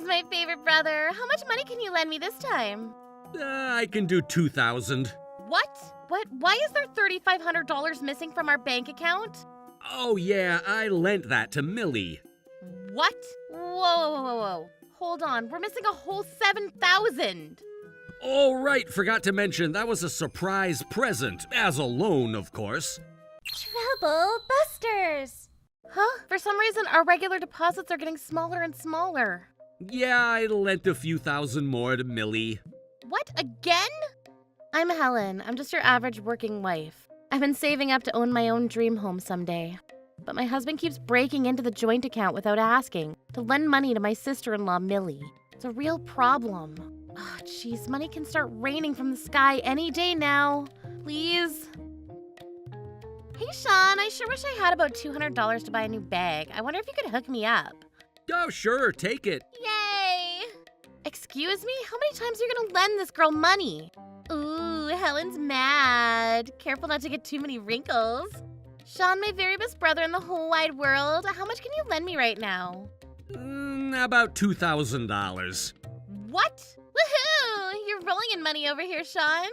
my favorite brother. How much money can you lend me this time? I can do 2,000. What? Why is there $3,500 missing from our bank account? Oh yeah, I lent that to Millie. What? Whoa. Hold on, we're missing a whole $7,000. Oh right, forgot to mention that was a surprise present, as a loan, of course. Trouble busters! Huh? For some reason, our regular deposits are getting smaller and smaller. Yeah, I lent a few thousand more to Millie. What, again? I'm Helen. I'm just your average working wife. I've been saving up to own my own dream home someday. But my husband keeps breaking into the joint account without asking to lend money to my sister-in-law, Millie. It's a real problem. Oh, jeez, money can start raining from the sky any day now. Please? Hey, Sean, I sure wish I had about $200 to buy a new bag. I wonder if you could hook me up. Oh sure, take it. Yay! Excuse me? How many times are you gonna lend this girl money? Ooh, Helen's mad. Careful not to get too many wrinkles. Sean, my very best brother in the whole wide world, how much can you lend me right now? About $2,000. What? Woohoo! You're rolling in money over here, Sean.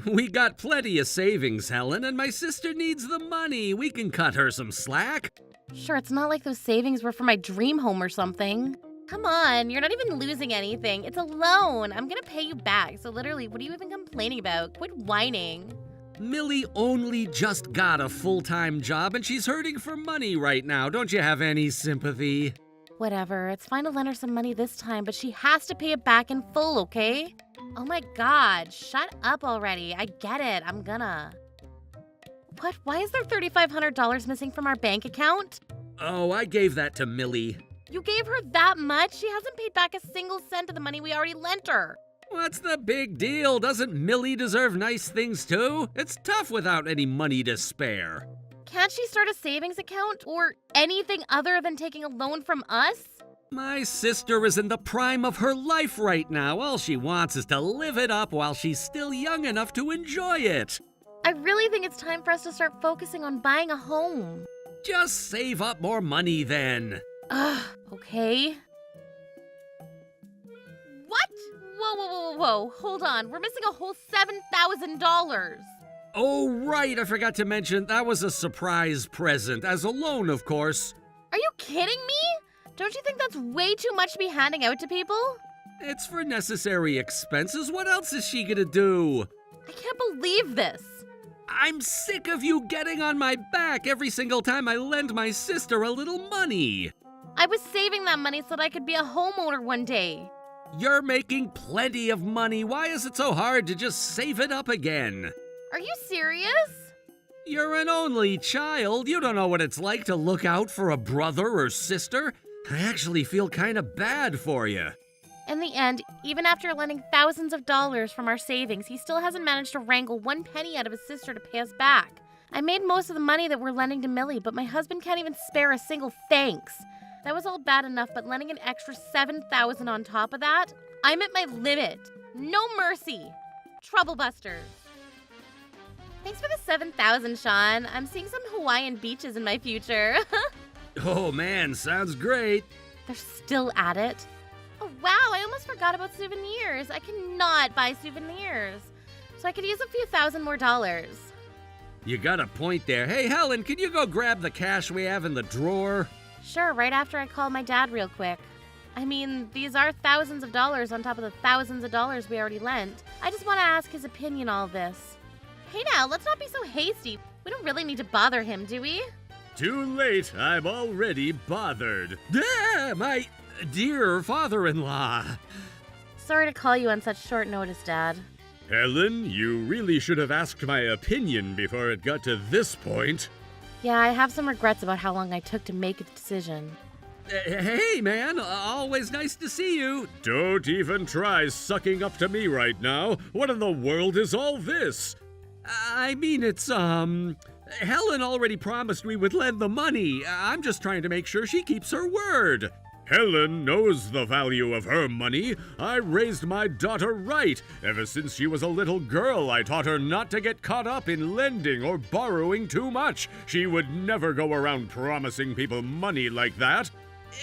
We got plenty of savings, Helen, and my sister needs the money. We can cut her some slack. Sure, it's not like those savings were for my dream home or something. Come on, you're not even losing anything. It's a loan. I'm gonna pay you back. So literally, what are you even complaining about? Quit whining. Millie only just got a full-time job and she's hurting for money right now. Don't you have any sympathy? Whatever, it's fine to lend her some money this time, but she has to pay it back in full, okay? Oh my god, shut up already. I get it, I'm gonna. What? Why is there $3,500 missing from our bank account? Oh, I gave that to Millie. You gave her that much? She hasn't paid back a single cent of the money we already lent her. What's the big deal? Doesn't Millie deserve nice things too? It's tough without any money to spare. Can't she start a savings account or anything other than taking a loan from us? My sister is in the prime of her life right now. All she wants is to live it up while she's still young enough to enjoy it. I really think it's time for us to start focusing on buying a home. Just save up more money then. Ugh, okay. What? Whoa. Hold on. We're missing a whole $7,000. Oh, right. I forgot to mention that was a surprise present, as a loan, of course. Are you kidding me? Don't you think that's way too much to be handing out to people? It's for necessary expenses. What else is she gonna do? I can't believe this. I'm sick of you getting on my back every single time I lend my sister a little money. I was saving that money so that I could be a homeowner one day. You're making plenty of money. Why is it so hard to just save it up again? Are you serious? You're an only child. You don't know what it's like to look out for a brother or sister. I actually feel kind of bad for you. In the end, even after lending thousands of dollars from our savings, he still hasn't managed to wrangle one penny out of his sister to pay us back. I made most of the money that we're lending to Millie, but my husband can't even spare a single thanks. That was all bad enough, but lending an extra $7,000 on top of that? I'm at my limit. No mercy. Trouble busters. Thanks for the $7,000, Sean. I'm seeing some Hawaiian beaches in my future. Oh man, sounds great. They're still at it. Oh wow, I almost forgot about souvenirs. I cannot buy souvenirs. So I could use a few thousand more dollars. You got a point there. Hey Helen, can you go grab the cash we have in the drawer? Sure, right after I call my dad real quick. I mean, these are thousands of dollars on top of the thousands of dollars we already lent. I just want to ask his opinion on all this. Hey now, let's not be so hasty. We don't really need to bother him, do we? Too late, I'm already bothered. Ah, my dear father-in-law. Sorry to call you on such short notice, Dad. Helen, you really should have asked my opinion before it got to this point. Yeah, I have some regrets about how long I took to make a decision. Hey, man, always nice to see you. Don't even try sucking up to me right now. What in the world is all this? I mean, it's, Helen already promised we would lend the money. I'm just trying to make sure she keeps her word. Helen knows the value of her money. I raised my daughter right. Ever since she was a little girl, I taught her not to get caught up in lending or borrowing too much. She would never go around promising people money like that.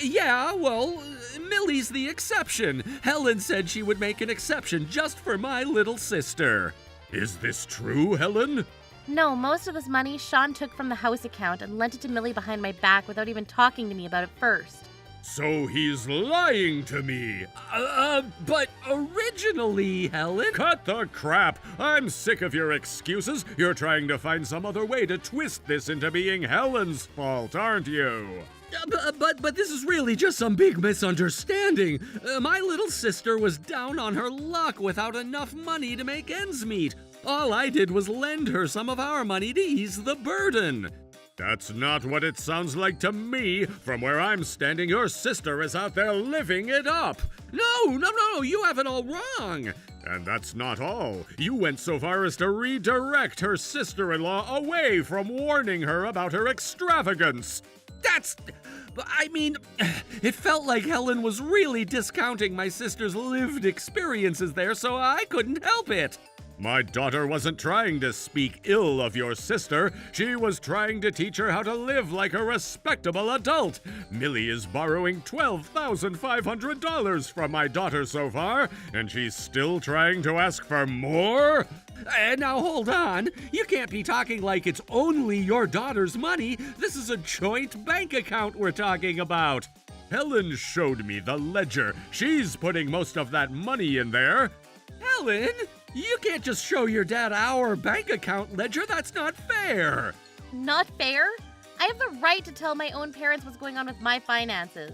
Yeah, well, Millie's the exception. Helen said she would make an exception just for my little sister. Is this true, Helen? No, most of this money Sean took from the house account and lent it to Millie behind my back without even talking to me about it first. So he's lying to me. But originally, Helen... Cut the crap! I'm sick of your excuses. You're trying to find some other way to twist this into being Helen's fault, aren't you? But this is really just some big misunderstanding. My little sister was down on her luck without enough money to make ends meet. All I did was lend her some of our money to ease the burden. That's not what it sounds like to me. From where I'm standing, your sister is out there living it up. No, you have it all wrong. And that's not all. You went so far as to redirect her sister-in-law away from warning her about her extravagance. It felt like Helen was really discounting my sister's lived experiences there, so I couldn't help it. My daughter wasn't trying to speak ill of your sister. She was trying to teach her how to live like a respectable adult. Millie is borrowing $12,500 from my daughter so far, and she's still trying to ask for more? Now hold on. You can't be talking like it's only your daughter's money. This is a joint bank account we're talking about. Helen showed me the ledger. She's putting most of that money in there. Helen? You can't just show your dad our bank account ledger. That's not fair. Not fair? I have the right to tell my own parents what's going on with my finances.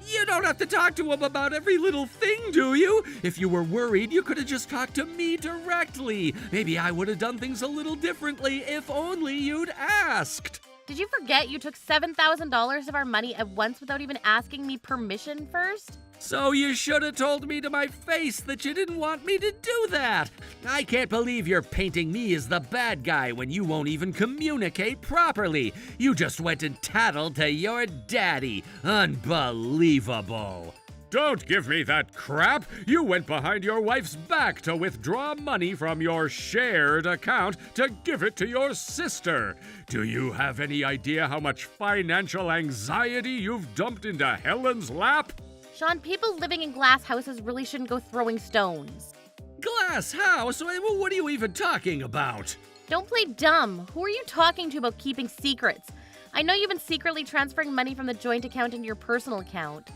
You don't have to talk to him about every little thing, do you? If you were worried, you could have just talked to me directly. Maybe I would have done things a little differently if only you'd asked. Did you forget you took $7,000 of our money at once without even asking me permission first? So you should have told me to my face that you didn't want me to do that. I can't believe you're painting me as the bad guy when you won't even communicate properly. You just went and tattled to your daddy. Unbelievable. Don't give me that crap! You went behind your wife's back to withdraw money from your shared account to give it to your sister. Do you have any idea how much financial anxiety you've dumped into Helen's lap? Sean, people living in glass houses really shouldn't go throwing stones. Glass house? What are you even talking about? Don't play dumb. Who are you talking to about keeping secrets? I know you've been secretly transferring money from the joint account into your personal account.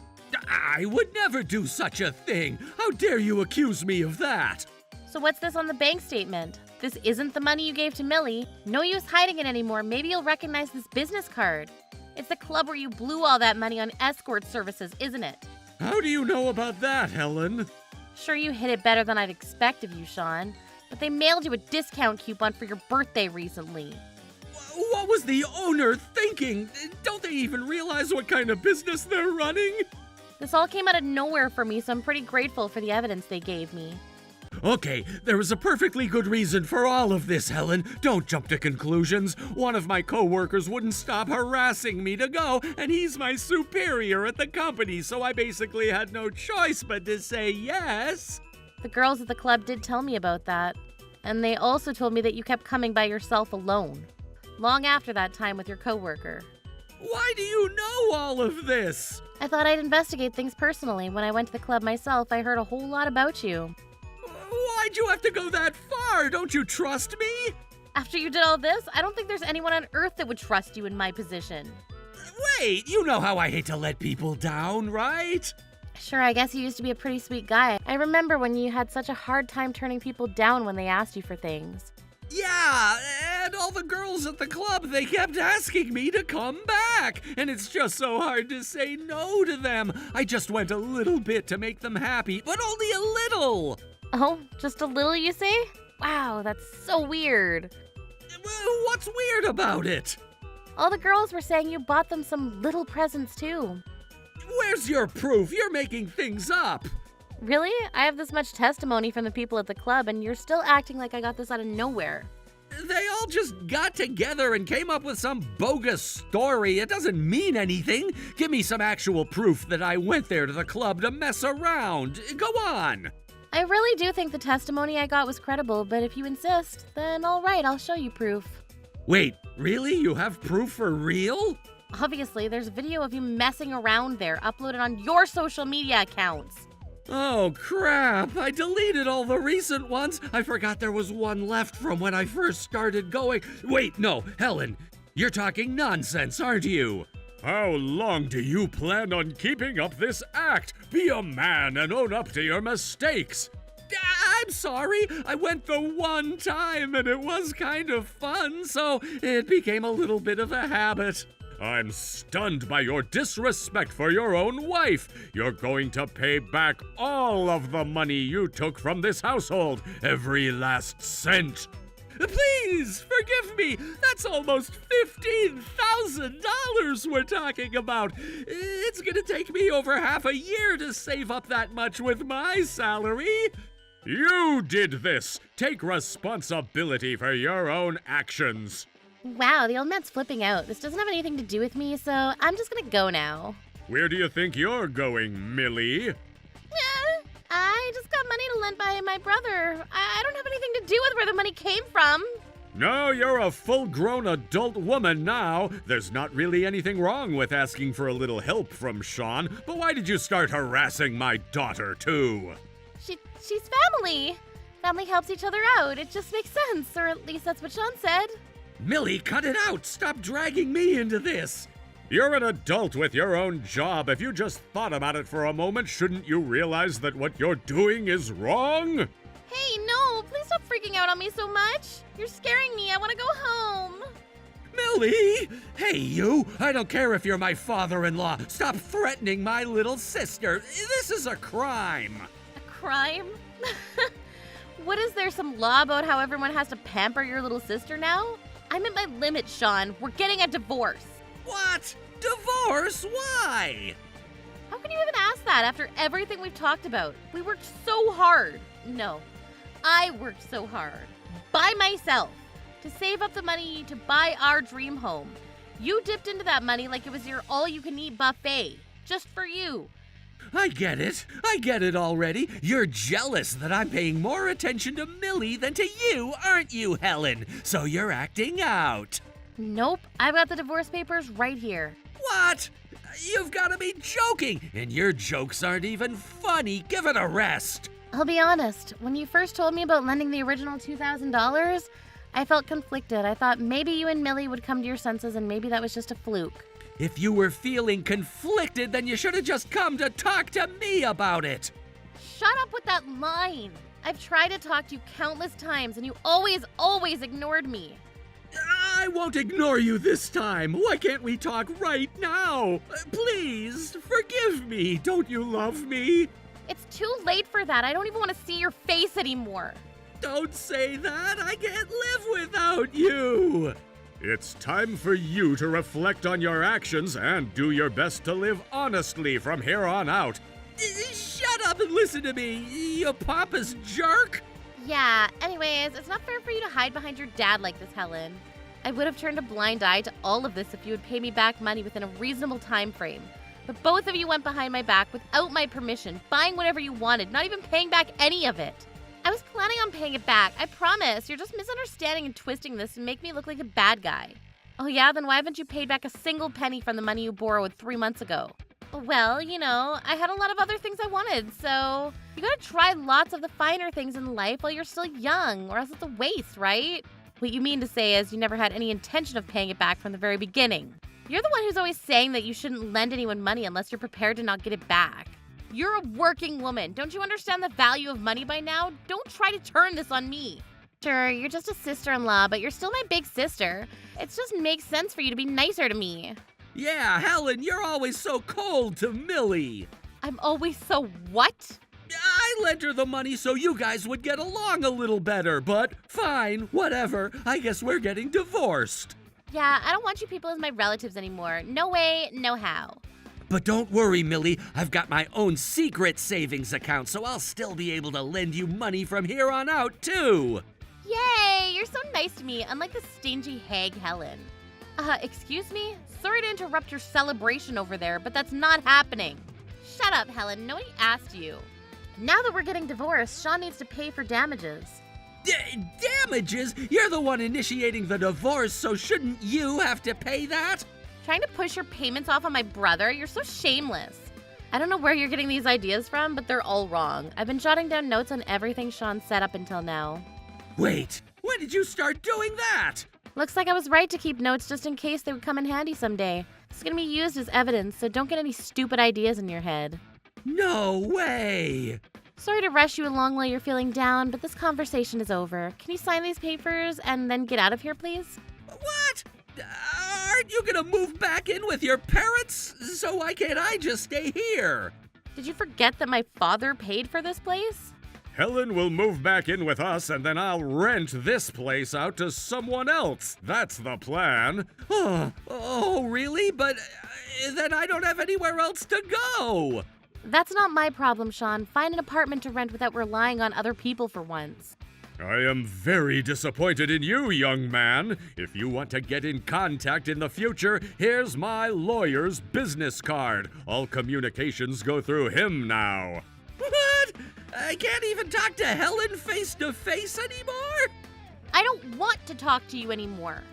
I would never do such a thing. How dare you accuse me of that? So what's this on the bank statement? This isn't the money you gave to Millie. No use hiding it anymore. Maybe you'll recognize this business card. It's the club where you blew all that money on escort services, isn't it? How do you know about that, Helen? Sure, you hid it better than I'd expect of you, Sean. But they mailed you a discount coupon for your birthday recently. What was the owner thinking? Don't they even realize what kind of business they're running? This all came out of nowhere for me, so I'm pretty grateful for the evidence they gave me. Okay, there was a perfectly good reason for all of this, Helen. Don't jump to conclusions. One of my coworkers wouldn't stop harassing me to go, and he's my superior at the company, so I basically had no choice but to say yes. The girls at the club did tell me about that. And they also told me that you kept coming by yourself alone. Long after that time with your coworker. Why do you know all of this? I thought I'd investigate things personally. When I went to the club myself, I heard a whole lot about you. Why'd you have to go that far? Don't you trust me? After you did all this, I don't think there's anyone on earth that would trust you in my position. Wait, you know how I hate to let people down, right? Sure, I guess you used to be a pretty sweet guy. I remember when you had such a hard time turning people down when they asked you for things. Yeah, and all the girls at the club, they kept asking me to come back. And it's just so hard to say no to them. I just went a little bit to make them happy, but only a little. Oh, just a little, you say? Wow, that's so weird. What's weird about it? All the girls were saying you bought them some little presents too. Where's your proof? You're making things up. Really? I have this much testimony from the people at the club, and you're still acting like I got this out of nowhere. They all just got together and came up with some bogus story. It doesn't mean anything. Give me some actual proof that I went there to the club to mess around. Go on. I really do think the testimony I got was credible, but if you insist, then all right, I'll show you proof. Wait, really? You have proof for real? Obviously, there's a video of you messing around there, uploaded on your social media accounts. Oh, crap! I deleted all the recent ones. I forgot there was one left from when I first started going. Wait, no, Helen, you're talking nonsense, aren't you? How long do you plan on keeping up this act? Be a man and own up to your mistakes. I'm sorry, I went the one time and it was kind of fun, so it became a little bit of a habit. I'm stunned by your disrespect for your own wife. You're going to pay back all of the money you took from this household, every last cent. Please, forgive me. That's almost $15,000 we're talking about. It's gonna take me over half a year to save up that much with my salary. You did this. Take responsibility for your own actions. Wow, the old man's flipping out. This doesn't have anything to do with me, so I'm just gonna go now. Where do you think you're going, Millie? I just got money to lend by my brother. I don't have anything to do with where the money came from. No, you're a full-grown adult woman now. There's not really anything wrong with asking for a little help from Sean, but why did you start harassing my daughter, too? She's family. Family helps each other out. It just makes sense, or at least that's what Sean said. Millie, cut it out! Stop dragging me into this! You're an adult with your own job. If you just thought about it for a moment, shouldn't you realize that what you're doing is wrong? Hey, no, please stop freaking out on me so much. You're scaring me. I want to go home. Millie! Hey, you! I don't care if you're my father-in-law. Stop threatening my little sister. This is a crime. A crime? What, is there some law about how everyone has to pamper your little sister now? I'm at my limit, Sean. We're getting a divorce. What? Divorce? Why? How can you even ask that after everything we've talked about? We worked so hard. No, I worked so hard. By myself. To save up the money to buy our dream home. You dipped into that money like it was your all-you-can-eat buffet. Just for you. I get it. I get it already. You're jealous that I'm paying more attention to Millie than to you, aren't you, Helen? So you're acting out. Nope, I've got the divorce papers right here. What? You've got to be joking. And your jokes aren't even funny. Give it a rest. I'll be honest, when you first told me about lending the original $2,000, I felt conflicted. I thought maybe you and Millie would come to your senses and maybe that was just a fluke. If you were feeling conflicted, then you should have just come to talk to me about it. Shut up with that line. I've tried to talk to you countless times and you always ignored me. I won't ignore you this time. Why can't we talk right now? Please, forgive me. Don't you love me? It's too late for that. I don't even want to see your face anymore. Don't say that. I can't live without you. It's time for you to reflect on your actions and do your best to live honestly from here on out. Shut up and listen to me, you pompous jerk. Yeah, anyways, it's not fair for you to hide behind your dad like this, Helen. I would have turned a blind eye to all of this if you would pay me back money within a reasonable time frame. But both of you went behind my back without my permission, buying whatever you wanted, not even paying back any of it. I was planning on paying it back, I promise. You're just misunderstanding and twisting this to make me look like a bad guy. Oh yeah, then why haven't you paid back a single penny from the money you borrowed 3 months ago? Well, you know, I had a lot of other things I wanted, so you gotta try lots of the finer things in life while you're still young, or else it's a waste, right? What you mean to say is you never had any intention of paying it back from the very beginning. You're the one who's always saying that you shouldn't lend anyone money unless you're prepared to not get it back. You're a working woman. Don't you understand the value of money by now? Don't try to turn this on me. Sure, you're just a sister-in-law, but you're still my big sister. It just makes sense for you to be nicer to me. Yeah, Helen, you're always so cold to Millie. I'm always so what? I lent her the money so you guys would get along a little better, but fine, whatever. I guess we're getting divorced. Yeah, I don't want you people as my relatives anymore. No way, no how. But don't worry, Millie. I've got my own secret savings account, so I'll still be able to lend you money from here on out, too. Yay, you're so nice to me, unlike the stingy hag Helen. Excuse me? Sorry to interrupt your celebration over there, but that's not happening. Shut up, Helen. Nobody asked you. Now that we're getting divorced, Sean needs to pay for damages. Damages? You're the one initiating the divorce, so shouldn't you have to pay that? Trying to push your payments off on my brother? You're so shameless. I don't know where you're getting these ideas from, but they're all wrong. I've been jotting down notes on everything Sean said up until now. Wait, when did you start doing that? Looks like I was right to keep notes just in case they would come in handy someday. It's gonna be used as evidence, so don't get any stupid ideas in your head. No way! Sorry to rush you along while you're feeling down, but this conversation is over. Can you sign these papers and then get out of here, please? What? Aren't you gonna move back in with your parents? So why can't I just stay here? Did you forget that my father paid for this place? Helen will move back in with us, and then I'll rent this place out to someone else. That's the plan. Oh, really? But then I don't have anywhere else to go. That's not my problem, Sean. Find an apartment to rent without relying on other people for once. I am very disappointed in you, young man. If you want to get in contact in the future, here's my lawyer's business card. All communications go through him now. What? I can't even talk to Helen face to face anymore? I don't want to talk to you anymore.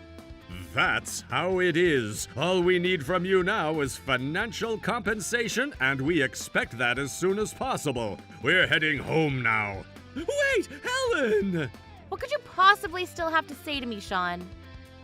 That's how it is. All we need from you now is financial compensation, and we expect that as soon as possible. We're heading home now. Wait, Helen! What could you possibly still have to say to me, Sean?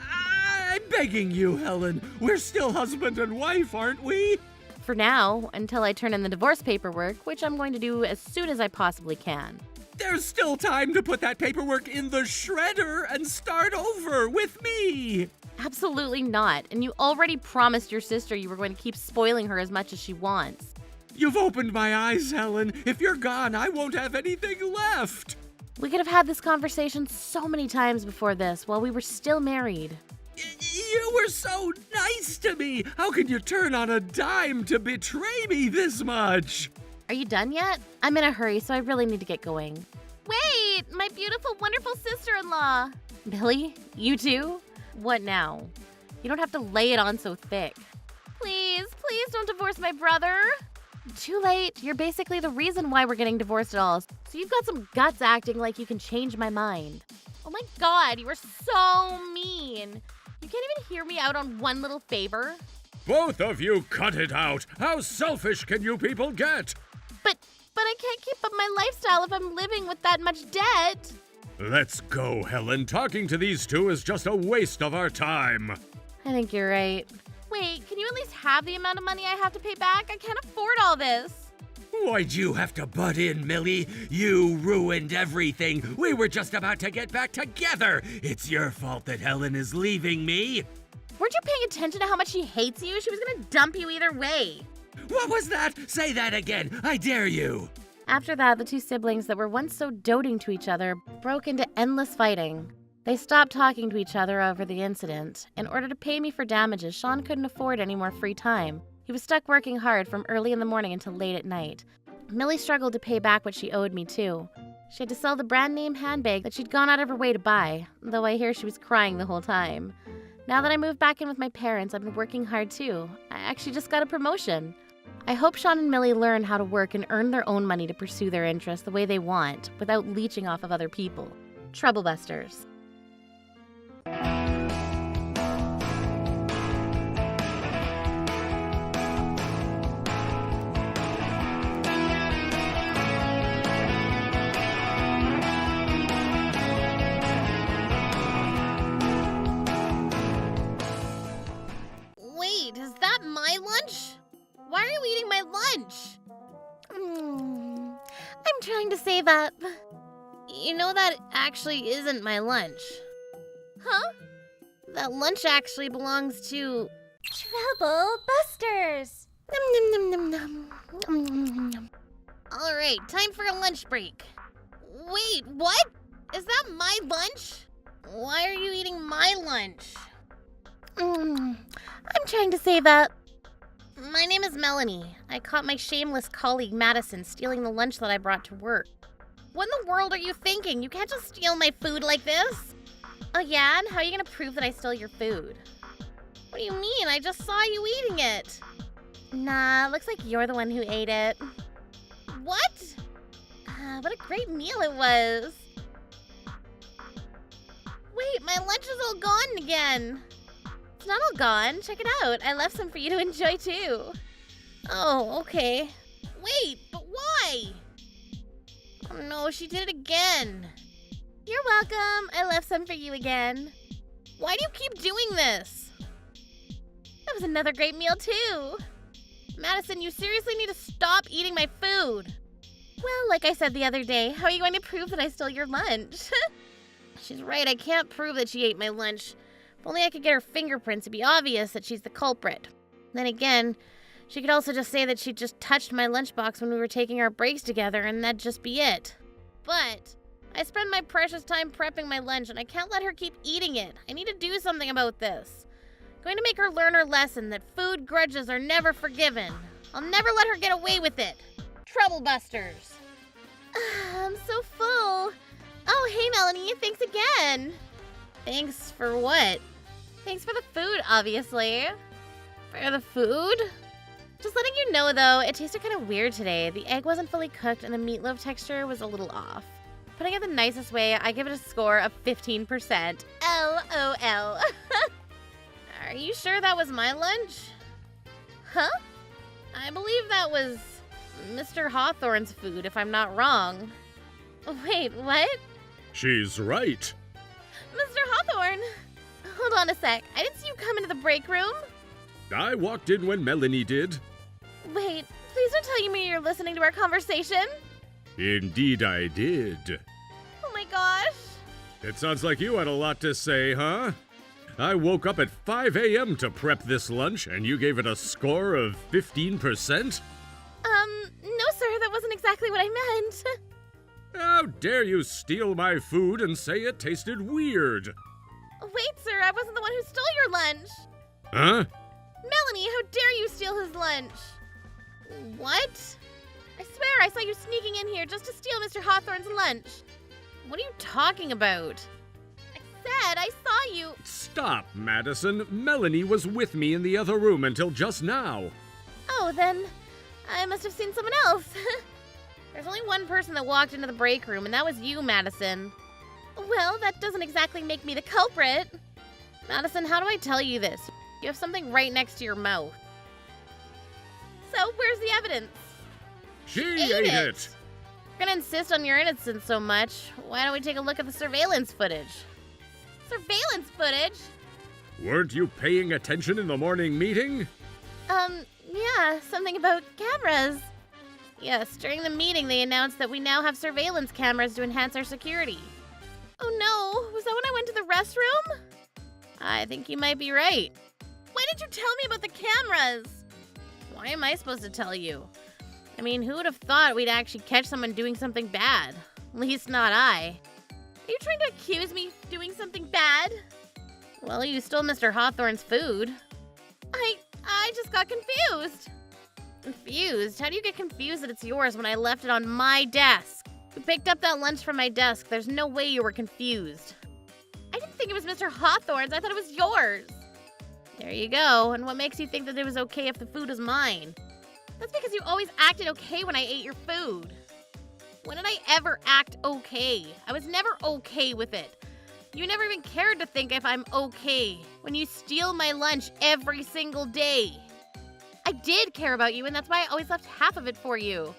I'm begging you, Helen. We're still husband and wife, aren't we? For now, until I turn in the divorce paperwork, which I'm going to do as soon as I possibly can. There's still time to put that paperwork in the shredder and start over with me. Absolutely not. And you already promised your sister you were going to keep spoiling her as much as she wants. You've opened my eyes, Helen. If you're gone, I won't have anything left. We could have had this conversation so many times before this, while we were still married. You were so nice to me. How can you turn on a dime to betray me this much? Are you done yet? I'm in a hurry, so I really need to get going. Wait! My beautiful, wonderful sister-in-law! Billy, you too? What now? You don't have to lay it on so thick. Please don't divorce my brother. Too late. You're basically the reason why we're getting divorced at all. So you've got some guts acting like you can change my mind. Oh my god, you are so mean. You can't even hear me out on one little favor. Both of you cut it out. How selfish can you people get? But I can't keep up my lifestyle if I'm living with that much debt. Let's go, Helen. Talking to these two is just a waste of our time. I think you're right. Wait, can you at least have the amount of money I have to pay back? I can't afford all this. Why'd you have to butt in, Millie? You ruined everything. We were just about to get back together. It's your fault that Helen is leaving me. Weren't you paying attention to how much she hates you? She was gonna dump you either way. What was that? Say that again. I dare you. After that, the two siblings that were once so doting to each other broke into endless fighting. They stopped talking to each other over the incident. In order to pay me for damages, Sean couldn't afford any more free time. He was stuck working hard from early in the morning until late at night. Millie struggled to pay back what she owed me, too. She had to sell the brand name handbag that she'd gone out of her way to buy, though I hear she was crying the whole time. Now that I moved back in with my parents, I've been working hard, too. I actually just got a promotion. I hope Sean and Millie learn how to work and earn their own money to pursue their interests the way they want, without leeching off of other people. Troublebusters. Wait, is that my lunch? Why are you eating my lunch? I'm trying to save up. You know that actually isn't my lunch. Huh? That lunch actually belongs to... Trouble Busters! Alright, time for a lunch break. Wait, what? Is that my lunch? Why are you eating my lunch? I'm trying to save up. My name is Melanie. I caught my shameless colleague Madison stealing the lunch that I brought to work. What in the world are you thinking? You can't just steal my food like this. Oh yeah? And how are you gonna prove that I stole your food? What do you mean? I just saw you eating it. Nah, looks like you're the one who ate it. What? What a great meal it was. Wait, my lunch is all gone again. not all gone. Check it out. I left some for you to enjoy too. Oh, okay. Wait, but why? Oh no, she did it again. You're welcome. I left some for you again. Why do you keep doing this? That was another great meal too. Madison, you seriously need to stop eating my food. Well, like I said the other day, how are you going to prove that I stole your lunch? She's right, I can't prove that she ate my lunch. If only I could get her fingerprints, it'd be obvious that she's the culprit. Then again, she could also just say that she just touched my lunchbox when we were taking our breaks together, and that'd just be it. But I spend my precious time prepping my lunch, and I can't let her keep eating it. I need to do something about this. I'm going to make her learn her lesson that food grudges are never forgiven. I'll never let her get away with it. Troublebusters. I'm so full. Oh, hey, Melanie. Thanks again. Thanks for what? Thanks for the food, obviously. For the food? Just letting you know, though, it tasted kind of weird today. The egg wasn't fully cooked and the meatloaf texture was a little off. Putting it the nicest way, I give it a score of 15%. LOL. Are you sure that was my lunch? Huh? I believe that was Mr. Hawthorne's food, if I'm not wrong. Wait, what? She's right. Mr. Hawthorne! Hold on a sec. I didn't see you come into the break room. I walked in when Melanie did. Wait, please don't tell me you're listening to our conversation. Indeed I did. Oh my gosh. It sounds like you had a lot to say, huh? I woke up at 5 a.m. to prep this lunch, and you gave it a score of 15%? No sir, that wasn't exactly what I meant. How dare you steal my food and say it tasted weird? Wait sir, I wasn't the one who stole your lunch. Huh? Melanie, how dare you steal his lunch? What? I swear I saw you sneaking in here just to steal Mr. Hawthorne's lunch. What are you talking about? I said I saw you. Stop, Madison. Melanie was with me in the other room until just now. Oh, then I must have seen someone else. There's only one person that walked into the break room, and that was you, Madison. Well, that doesn't exactly make me the culprit. Madison, how do I tell you this? You have something right next to your mouth. So, where's the evidence? She ate it. You're gonna insist on your innocence so much. Why don't we take a look at the surveillance footage? Surveillance footage? Weren't you paying attention in the morning meeting? Yeah, something about cameras. Yes, during the meeting they announced that we now have surveillance cameras to enhance our security. Oh no, was that when I went to the restroom? I think you might be right. Why did you tell me about the cameras? Why am I supposed to tell you? I mean, who would have thought we'd actually catch someone doing something bad? At least not I. Are you trying to accuse me of doing something bad? Well, you stole Mr. Hawthorne's food. I just got confused. Confused? How do you get confused that it's yours when I left it on my desk? You picked up that lunch from my desk. There's no way you were confused. I didn't think it was Mr. Hawthorne's. I thought it was yours. There you go. And what makes you think that it was okay if the food was mine? That's because you always acted okay when I ate your food. When did I ever act okay? I was never okay with it. You never even cared to think if I'm okay when you steal my lunch every single day. I did care about you, and that's why I always left half of it for you.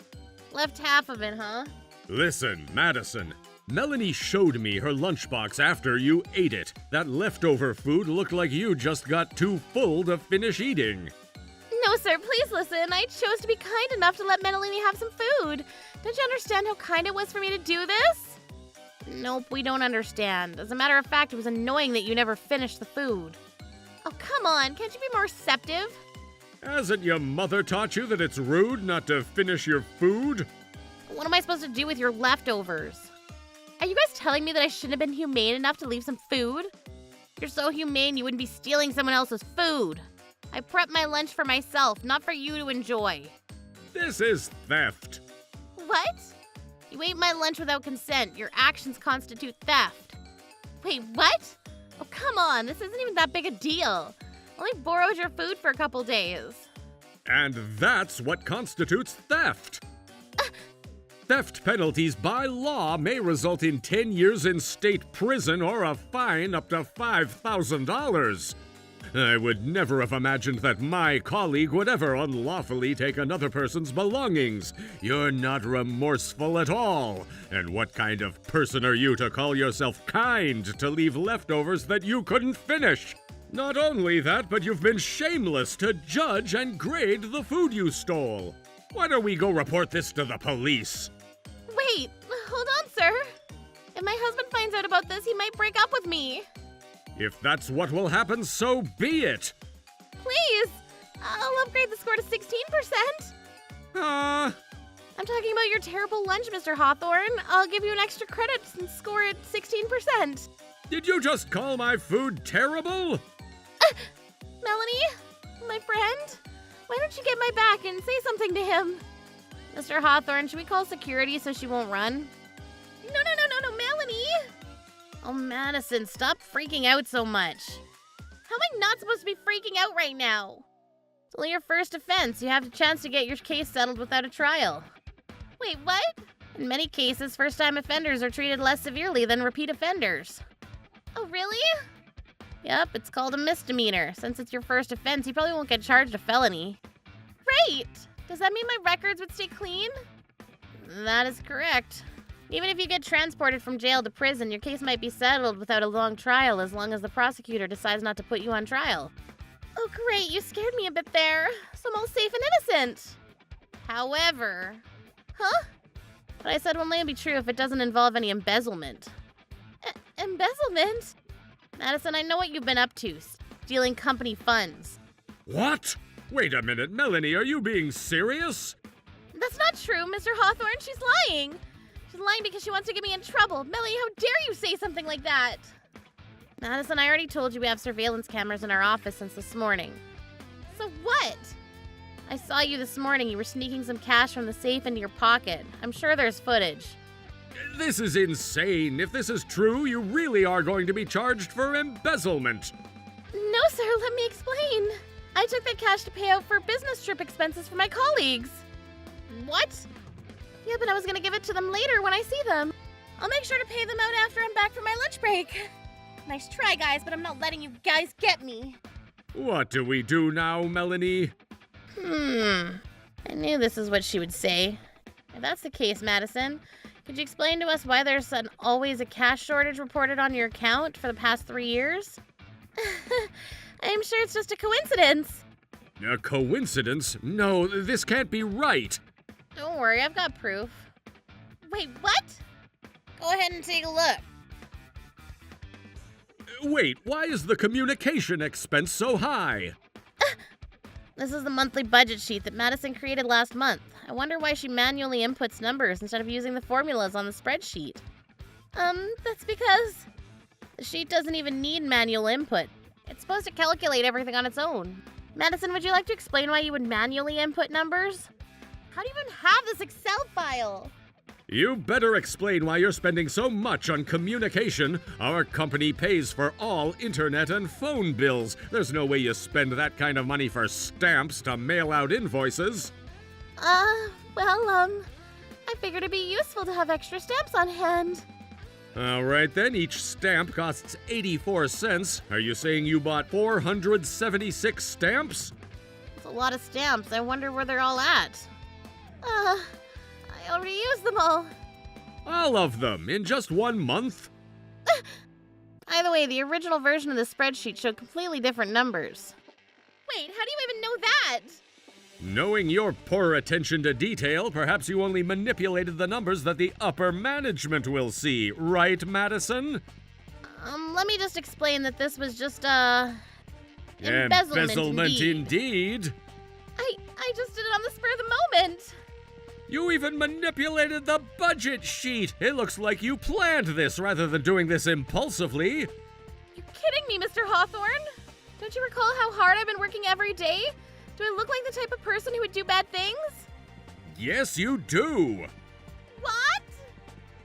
Left half of it, huh? Listen, Madison. Melanie showed me her lunchbox after you ate it. That leftover food looked like you just got too full to finish eating. No, sir, please listen. I chose to be kind enough to let Melanie have some food. Don't you understand how kind it was for me to do this? Nope, we don't understand. As a matter of fact, it was annoying that you never finished the food. Oh, come on. Can't you be more receptive? Hasn't your mother taught you that it's rude not to finish your food? What am I supposed to do with your leftovers? Are you guys telling me that I shouldn't have been humane enough to leave some food? You're so humane you wouldn't be stealing someone else's food. I prepped my lunch for myself, not for you to enjoy. This is theft. What? You ate my lunch without consent. Your actions constitute theft. Wait, what? Oh, come on. This isn't even that big a deal. I only borrowed your food for a couple days. And that's what constitutes theft. Theft penalties by law may result in 10 years in state prison or a fine up to $5,000. I would never have imagined that my colleague would ever unlawfully take another person's belongings. You're not remorseful at all. And what kind of person are you to call yourself kind to leave leftovers that you couldn't finish? Not only that, but you've been shameless to judge and grade the food you stole. Why don't we go report this to the police? Wait, hold on, sir. If my husband finds out about this, he might break up with me. If that's what will happen, so be it. Please, I'll upgrade the score to 16%. I'm talking about your terrible lunch, Mr. Hawthorne. I'll give you an extra credit and score it 16%. Did you just call my food terrible? Melanie, my friend, why don't you get my back and say something to him? Mr. Hawthorne, should we call security so she won't run? No, Melanie! Oh, Madison, stop freaking out so much. How am I not supposed to be freaking out right now? It's only your first offense. You have a chance to get your case settled without a trial. Wait, what? In many cases, first-time offenders are treated less severely than repeat offenders. Oh, really? Yep, it's called a misdemeanor. Since it's your first offense, you probably won't get charged a felony. Great! Does that mean my records would stay clean? That is correct. Even if you get transported from jail to prison, your case might be settled without a long trial as long as the prosecutor decides not to put you on trial. Oh great, you scared me a bit there. So I'm all safe and innocent. However... Huh? What I said will only be true if it doesn't involve any embezzlement. Embezzlement? Madison, I know what you've been up to. Stealing company funds. What? Wait a minute, Melanie, are you being serious? That's not true, Mr. Hawthorne. She's lying. She's lying because she wants to get me in trouble. Melanie, how dare you say something like that? Madison, I already told you we have surveillance cameras in our office since this morning. So what? I saw you this morning. You were sneaking some cash from the safe into your pocket. I'm sure there's footage. This is insane. If this is true, you really are going to be charged for embezzlement. No, sir, let me explain. I took that cash to pay out for business trip expenses for my colleagues. What? Yeah, but I was gonna give it to them later when I see them. I'll make sure to pay them out after I'm back from my lunch break. Nice try, guys, but I'm not letting you guys get me. What do we do now, Melanie? I knew this is what she would say. If that's the case, Madison, could you explain to us why there's always a cash shortage reported on your account for the past 3 years? I'm sure it's just a coincidence. A coincidence? No, this can't be right. Don't worry, I've got proof. Wait, what? Go ahead and take a look. Wait, why is the communication expense so high? This is the monthly budget sheet that Madison created last month. I wonder why she manually inputs numbers instead of using the formulas on the spreadsheet. That's because the sheet doesn't even need manual input. It's supposed to calculate everything on its own. Madison, would you like to explain why you would manually input numbers? How do you even have this Excel file? You better explain why you're spending so much on communication. Our company pays for all internet and phone bills. There's no way you spend that kind of money for stamps to mail out invoices. I figured it'd be useful to have extra stamps on hand. All right then, each stamp costs 84 cents. Are you saying you bought 476 stamps? It's a lot of stamps. I wonder where they're all at. I already used them all. All of them in just 1 month? Either way, the original version of the spreadsheet showed completely different numbers. Wait, how do you even know that? Knowing your poor attention to detail, perhaps you only manipulated the numbers that the upper management will see, right, Madison? Let me just explain that this was just, embezzlement indeed. I just did it on the spur of the moment. You even manipulated the budget sheet. It looks like you planned this rather than doing this impulsively. You kidding me, Mr. Hawthorne? Don't you recall how hard I've been working every day? Do I look like the type of person who would do bad things? Yes, you do. What?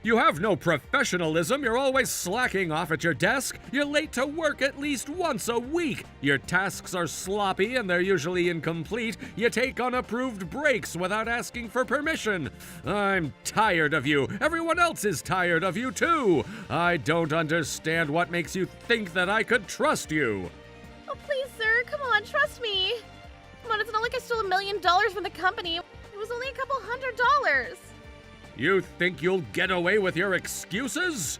You have no professionalism. You're always slacking off at your desk. You're late to work at least once a week. Your tasks are sloppy and they're usually incomplete. You take unapproved breaks without asking for permission. I'm tired of you. Everyone else is tired of you too. I don't understand what makes you think that I could trust you. Oh, please, sir. trust me. Come on, it's not like I stole $1 million from the company. It was only a couple $100. You think you'll get away with your excuses?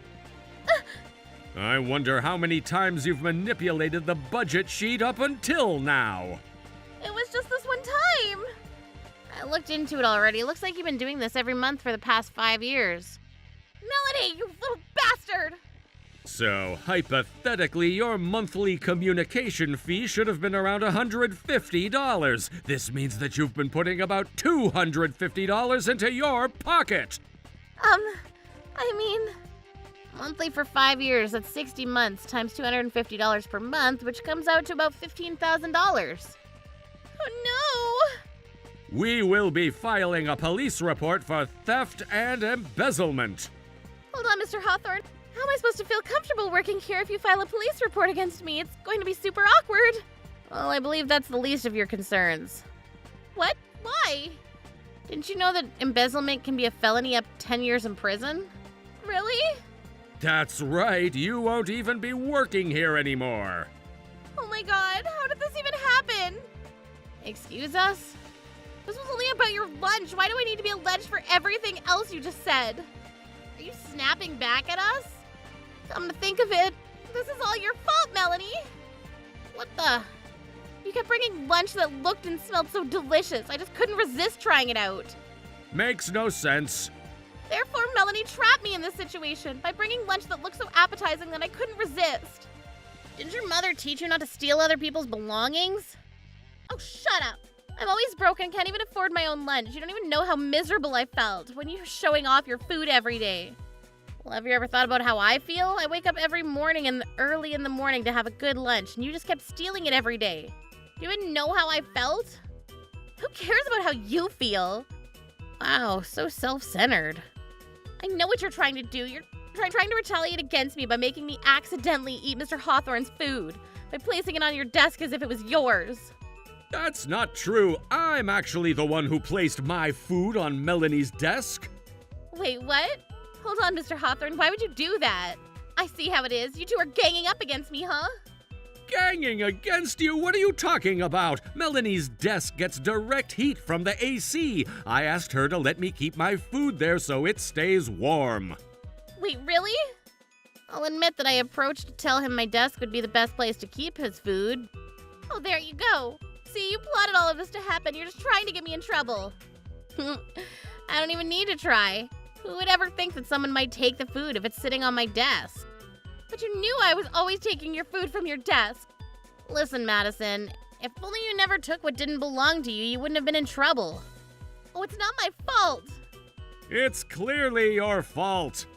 I wonder how many times you've manipulated the budget sheet up until now. It was just this one time. I looked into it already. It looks like you've been doing this every month for the past 5 years. Melanie, you little bastard! So, hypothetically, your monthly communication fee should have been around $150. This means that you've been putting about $250 into your pocket. I mean, monthly for 5 years, that's 60 months times $250 per month, which comes out to about $15,000. Oh no! We will be filing a police report for theft and embezzlement. Hold on, Mr. Hawthorne. How am I supposed to feel comfortable working here if you file a police report against me? It's going to be super awkward. Well, I believe that's the least of your concerns. What? Why? Didn't you know that embezzlement can be a felony up to 10 years in prison? Really? That's right, you won't even be working here anymore. Oh my god, how did this even happen? Excuse us? This was only about your lunch. Why do I need to be alleged for everything else you just said? Are you snapping back at us? Come to think of it, this is all your fault, Melanie. What the? You kept bringing lunch that looked and smelled so delicious. I just couldn't resist trying it out. Makes no sense. Therefore, Melanie trapped me in this situation by bringing lunch that looked so appetizing that I couldn't resist. Didn't your mother teach you not to steal other people's belongings? Oh, shut up. I'm always broke and can't even afford my own lunch. You don't even know how miserable I felt when you were showing off your food every day. Well, have you ever thought about how I feel? I wake up every morning and early in the morning to have a good lunch, and you just kept stealing it every day. Do you even know how I felt? Who cares about how you feel? Wow, so self-centered. I know what you're trying to do. You're trying to retaliate against me by making me accidentally eat Mr. Hawthorne's food, by placing it on your desk as if it was yours. That's not true. I'm actually the one who placed my food on Melanie's desk. Wait, what? Hold on, Mr. Hawthorne. Why would you do that? I see how it is. You two are ganging up against me, huh? Ganging against you? What are you talking about? Melanie's desk gets direct heat from the AC. I asked her to let me keep my food there so it stays warm. Wait, really? I'll admit that I approached to tell him my desk would be the best place to keep his food. Oh, there you go. See, you plotted all of this to happen. You're just trying to get me in trouble. I don't even need to try. Who would ever think that someone might take the food if it's sitting on my desk? But you knew I was always taking your food from your desk. Listen, Madison, if only you never took what didn't belong to you, you wouldn't have been in trouble. Oh, it's not my fault. It's clearly your fault.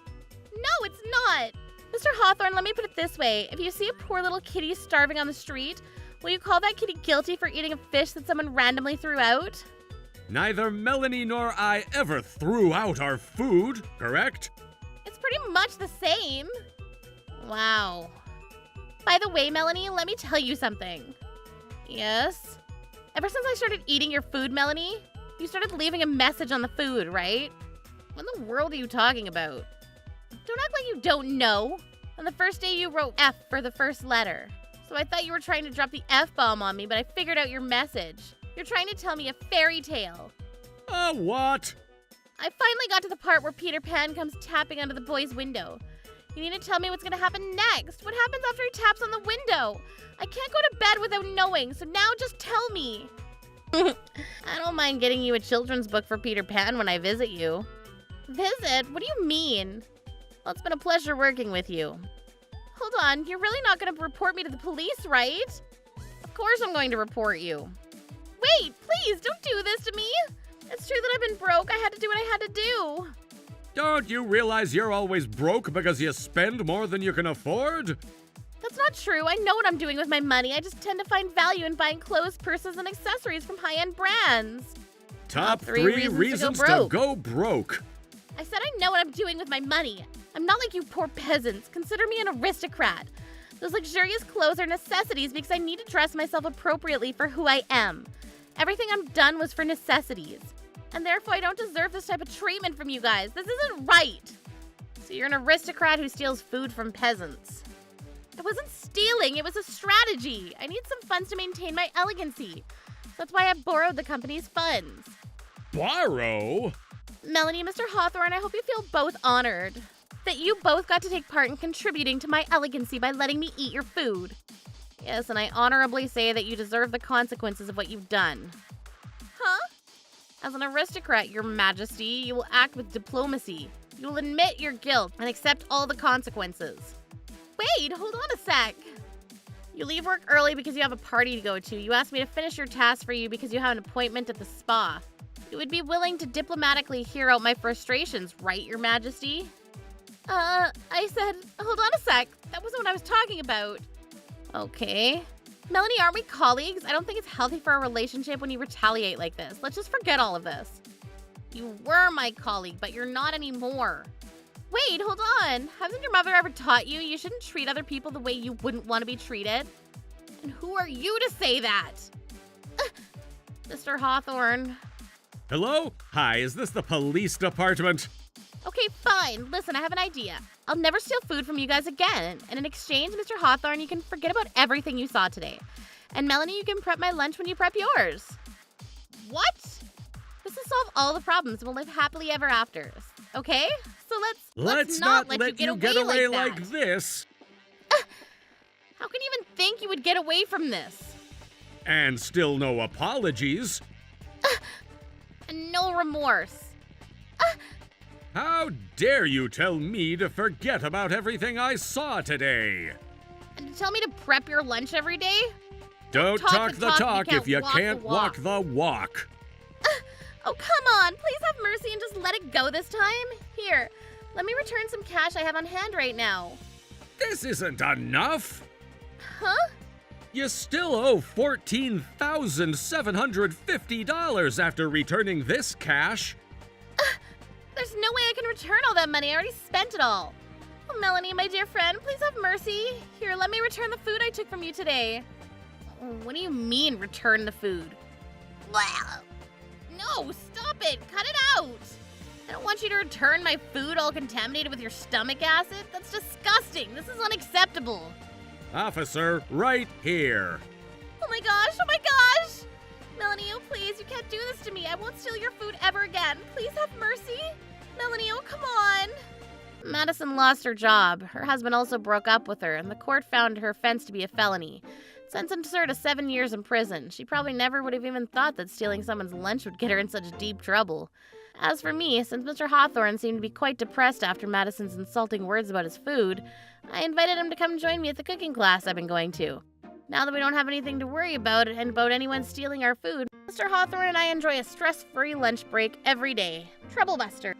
No, it's not. Mr. Hawthorne, let me put it this way. If you see a poor little kitty starving on the street, will you call that kitty guilty for eating a fish that someone randomly threw out? Neither Melanie nor I ever threw out our food, correct? It's pretty much the same. Wow. By the way, Melanie, let me tell you something. Yes? Ever since I started eating your food, Melanie, you started leaving a message on the food, right? What in the world are you talking about? Don't act like you don't know. On the first day you wrote F for the first letter. So I thought you were trying to drop the F-bomb on me, but I figured out your message. You're trying to tell me a fairy tale. A what? I finally got to the part where Peter Pan comes tapping under the boy's window. You need to tell me what's gonna happen next. What happens after he taps on the window? I can't go to bed without knowing, so now just tell me. I don't mind getting you a children's book for Peter Pan when I visit you. Visit? What do you mean? Well, it's been a pleasure working with you. Hold on, you're really not gonna report me to the police, right? Of course I'm going to report you. Wait, please, don't do this to me. It's true that I've been broke. I had to do what I had to do. Don't you realize you're always broke because you spend more than you can afford? That's not true. I know what I'm doing with my money. I just tend to find value in buying clothes, purses, and accessories from high-end brands. Top three reasons to go broke. I said I know what I'm doing with my money. I'm not like you poor peasants. Consider me an aristocrat. Those luxurious clothes are necessities because I need to dress myself appropriately for who I am. Everything I've done was for necessities. And therefore I don't deserve this type of treatment from you guys. This isn't right. So you're an aristocrat who steals food from peasants. It wasn't stealing, it was a strategy. I need some funds to maintain my elegancy. That's why I borrowed the company's funds. Borrow? Melanie, Mr. Hawthorne, I hope you feel both honored that you both got to take part in contributing to my elegancy by letting me eat your food. Yes, and I honorably say that you deserve the consequences of what you've done. Huh? As an aristocrat, Your Majesty, you will act with diplomacy. You will admit your guilt and accept all the consequences. Wait, hold on a sec. You leave work early because you have a party to go to. You asked me to finish your task for you because you have an appointment at the spa. You would be willing to diplomatically hear out my frustrations, right, Your Majesty? I said, hold on a sec. That wasn't what I was talking about. Okay. Melanie, aren't we colleagues? I don't think it's healthy for a relationship when you retaliate like this. Let's just forget all of this. You were my colleague, but you're not anymore. Wait, hold on. Hasn't your mother ever taught you you shouldn't treat other people the way you wouldn't want to be treated? And who are you to say that? Mr. Hawthorne. Hello? Hi, is this the police department? Okay, fine. Listen, I have an idea. I'll never steal food from you guys again. And in exchange, Mr. Hawthorne, you can forget about everything you saw today. And Melanie, you can prep my lunch when you prep yours. What? This will solve all the problems and we'll live happily ever after. Okay? So let's not let you get away like this. How can you even think you would get away from this? And still no apologies. And no remorse. How dare you tell me to forget about everything I saw today? And to tell me to prep your lunch every day? Don't talk the talk if you walk can't the walk the walk. Oh, come on. Please have mercy and just let it go this time. Here, let me return some cash I have on hand right now. This isn't enough. Huh? You still owe $14,750 after returning this cash. There's no way I can return all that money. I already spent it all. Oh, Melanie, my dear friend, please have mercy. Here, let me return the food I took from you today. Oh, what do you mean, return the food? Blah. No, stop it. Cut it out. I don't want you to return my food all contaminated with your stomach acid. That's disgusting. This is unacceptable. Officer, right here. Oh my gosh, oh my gosh. Melanie, oh please, you can't do this to me. I won't steal your food ever again. Please have mercy. Melanie, oh come on. Madison lost her job. Her husband also broke up with her, and the court found her offense to be a felony. Sentenced her to 7 years in prison. She probably never would have even thought that stealing someone's lunch would get her in such deep trouble. As for me, since Mr. Hawthorne seemed to be quite depressed after Madison's insulting words about his food, I invited him to come join me at the cooking class I've been going to. Now that we don't have anything to worry about and about anyone stealing our food, Mr. Hawthorne and I enjoy a stress-free lunch break every day. Troublebuster.